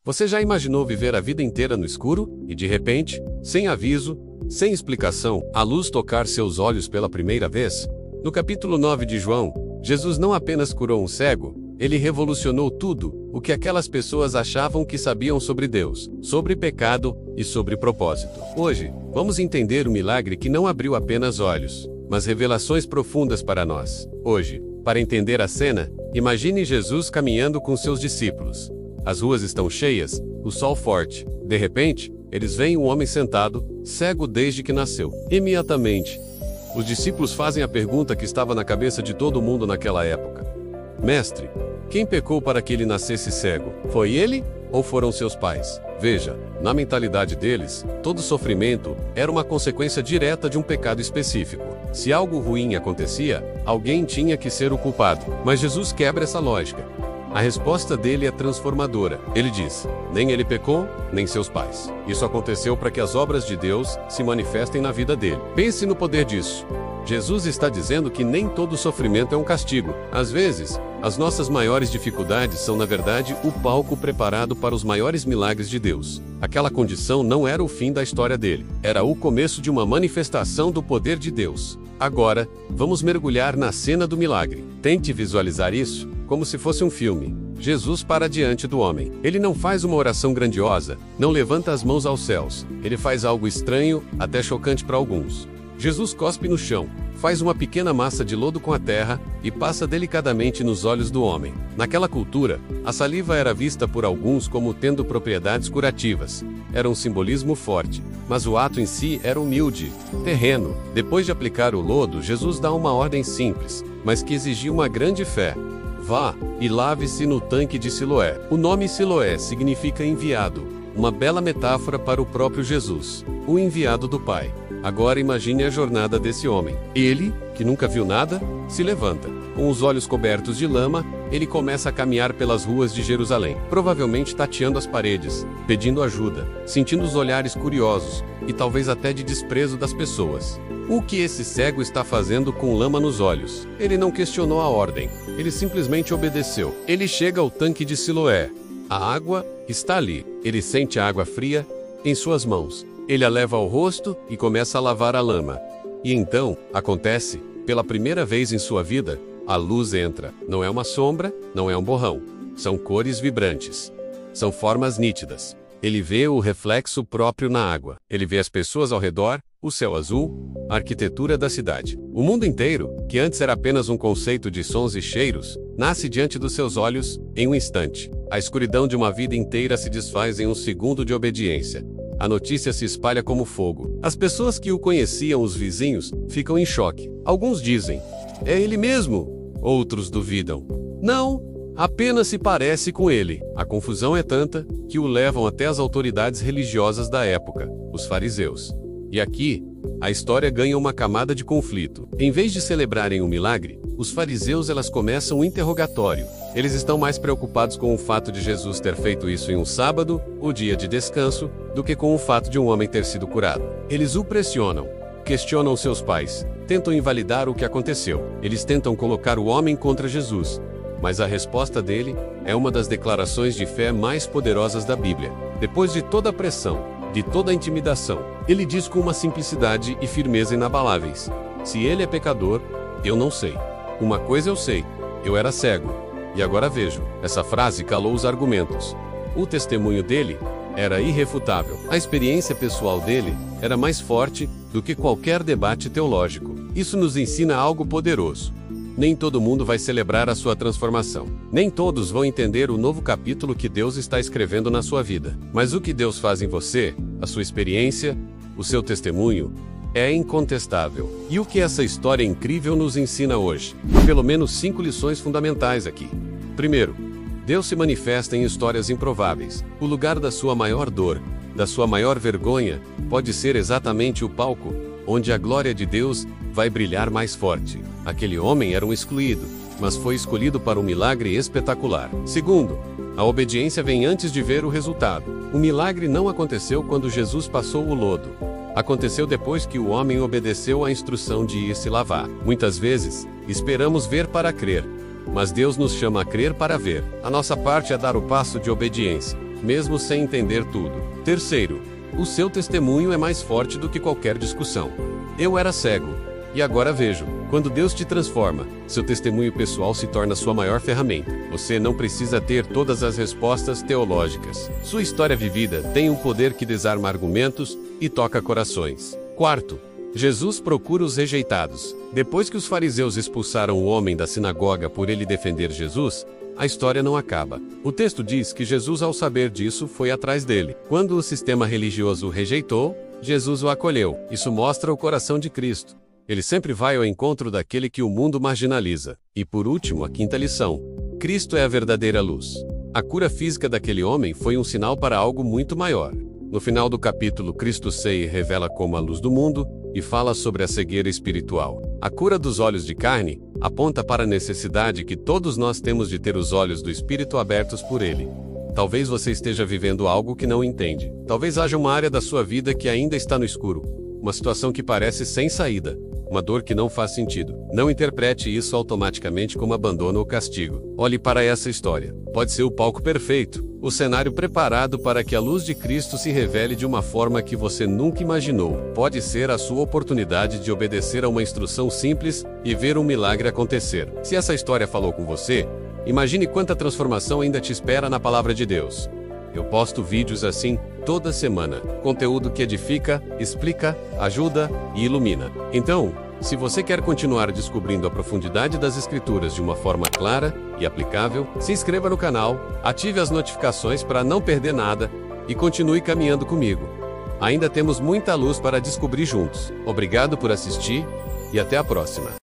Você já imaginou viver a vida inteira no escuro e, de repente, sem aviso, sem explicação, a luz tocar seus olhos pela primeira vez? No capítulo 9 de João, Jesus não apenas curou um cego, ele revolucionou tudo o que aquelas pessoas achavam que sabiam sobre Deus, sobre pecado e sobre propósito. Hoje, vamos entender o milagre que não abriu apenas olhos, mas revelações profundas para nós. Hoje, para entender a cena, imagine Jesus caminhando com seus discípulos. As ruas estão cheias, o sol forte. De repente, eles veem um homem sentado, cego desde que nasceu. Imediatamente, os discípulos fazem a pergunta que estava na cabeça de todo mundo naquela época: Mestre, quem pecou para que ele nascesse cego? Foi ele ou foram seus pais? Veja, na mentalidade deles, todo sofrimento era uma consequência direta de um pecado específico. Se algo ruim acontecia, alguém tinha que ser o culpado. Mas Jesus quebra essa lógica. A resposta dele é transformadora. Ele diz: nem ele pecou, nem seus pais. Isso aconteceu para que as obras de Deus se manifestem na vida dele. Pense no poder disso. Jesus está dizendo que nem todo sofrimento é um castigo. Às vezes, as nossas maiores dificuldades são, na verdade, o palco preparado para os maiores milagres de Deus. Aquela condição não era o fim da história dele. Era o começo de uma manifestação do poder de Deus. Agora, vamos mergulhar na cena do milagre. Tente visualizar isso como se fosse um filme. Jesus para diante do homem. Ele não faz uma oração grandiosa, não levanta as mãos aos céus. Ele faz algo estranho, até chocante para alguns. Jesus cospe no chão, faz uma pequena massa de lodo com a terra e passa delicadamente nos olhos do homem. Naquela cultura, a saliva era vista por alguns como tendo propriedades curativas. Era um simbolismo forte, mas o ato em si era humilde, terreno. Depois de aplicar o lodo, Jesus dá uma ordem simples, mas que exigia uma grande fé. Vá e lave-se no tanque de Siloé. O nome Siloé significa enviado, uma bela metáfora para o próprio Jesus, o enviado do Pai. Agora imagine a jornada desse homem. Ele, que nunca viu nada, se levanta. Com os olhos cobertos de lama, ele começa a caminhar pelas ruas de Jerusalém, provavelmente tateando as paredes, pedindo ajuda, sentindo os olhares curiosos e talvez até de desprezo das pessoas. O que esse cego está fazendo com lama nos olhos? Ele não questionou a ordem, ele simplesmente obedeceu. Ele chega ao tanque de Siloé. A água está ali. Ele sente a água fria em suas mãos. Ele a leva ao rosto e começa a lavar a lama. E então, acontece, pela primeira vez em sua vida, a luz entra. Não é uma sombra, não é um borrão. São cores vibrantes. São formas nítidas. Ele vê o reflexo próprio na água. Ele vê as pessoas ao redor, o céu azul, a arquitetura da cidade. O mundo inteiro, que antes era apenas um conceito de sons e cheiros, nasce diante dos seus olhos em um instante. A escuridão de uma vida inteira se desfaz em um segundo de obediência. A notícia se espalha como fogo. As pessoas que o conheciam, os vizinhos, ficam em choque. Alguns dizem: é ele mesmo. Outros duvidam: não, apenas se parece com ele. A confusão é tanta que o levam até as autoridades religiosas da época, os fariseus. E aqui, a história ganha uma camada de conflito. Em vez de celebrarem o milagre, os fariseus começam um interrogatório. Eles estão mais preocupados com o fato de Jesus ter feito isso em um sábado, o dia de descanso, do que com o fato de um homem ter sido curado. Eles o pressionam, questionam seus pais, tentam invalidar o que aconteceu. Eles tentam colocar o homem contra Jesus. Mas a resposta dele é uma das declarações de fé mais poderosas da Bíblia. Depois de toda a pressão, de toda a intimidação, ele diz com uma simplicidade e firmeza inabaláveis: se ele é pecador, eu não sei. Uma coisa eu sei, eu era cego, e agora vejo. Essa frase calou os argumentos. O testemunho dele era irrefutável. A experiência pessoal dele era mais forte do que qualquer debate teológico. Isso nos ensina algo poderoso. Nem todo mundo vai celebrar a sua transformação. Nem todos vão entender o novo capítulo que Deus está escrevendo na sua vida. Mas o que Deus faz em você, a sua experiência, o seu testemunho, é incontestável. E o que essa história incrível nos ensina hoje? Há pelo menos 5 lições fundamentais aqui. Primeiro, Deus se manifesta em histórias improváveis. O lugar da sua maior dor, da sua maior vergonha, pode ser exatamente o palco onde a glória de Deus vai brilhar mais forte. Aquele homem era um excluído, mas foi escolhido para um milagre espetacular. Segundo, a obediência vem antes de ver o resultado. O milagre não aconteceu quando Jesus passou o lodo. Aconteceu depois que o homem obedeceu à instrução de ir se lavar. Muitas vezes, esperamos ver para crer, mas Deus nos chama a crer para ver. A nossa parte é dar o passo de obediência. mesmo sem entender tudo. Terceiro, o seu testemunho é mais forte do que qualquer discussão. Eu era cego, e agora vejo. Quando Deus te transforma, seu testemunho pessoal se torna sua maior ferramenta. Você não precisa ter todas as respostas teológicas. Sua história vivida tem um poder que desarma argumentos e toca corações. Quarto, Jesus procura os rejeitados. Depois que os fariseus expulsaram o homem da sinagoga por ele defender Jesus, a história não acaba. O texto diz que Jesus, ao saber disso, foi atrás dele. Quando o sistema religioso o rejeitou, Jesus o acolheu. Isso mostra o coração de Cristo. Ele sempre vai ao encontro daquele que o mundo marginaliza. E por último, a quinta lição. Cristo é a verdadeira luz. A cura física daquele homem foi um sinal para algo muito maior. No final do capítulo, Cristo se revela como a luz do mundo e fala sobre a cegueira espiritual. A cura dos olhos de carne aponta para a necessidade que todos nós temos de ter os olhos do Espírito abertos por Ele. Talvez você esteja vivendo algo que não entende. Talvez haja uma área da sua vida que ainda está no escuro. Uma situação que parece sem saída. Uma dor que não faz sentido. Não interprete isso automaticamente como abandono ou castigo. Olhe para essa história. Pode ser o palco perfeito, o cenário preparado para que a luz de Cristo se revele de uma forma que você nunca imaginou. Pode ser a sua oportunidade de obedecer a uma instrução simples e ver um milagre acontecer. Se essa história falou com você, imagine quanta transformação ainda te espera na palavra de Deus. Eu posto vídeos assim toda semana. Conteúdo que edifica, explica, ajuda e ilumina. Então, se você quer continuar descobrindo a profundidade das Escrituras de uma forma clara e aplicável, se inscreva no canal, ative as notificações para não perder nada e continue caminhando comigo. Ainda temos muita luz para descobrir juntos. Obrigado por assistir e até a próxima.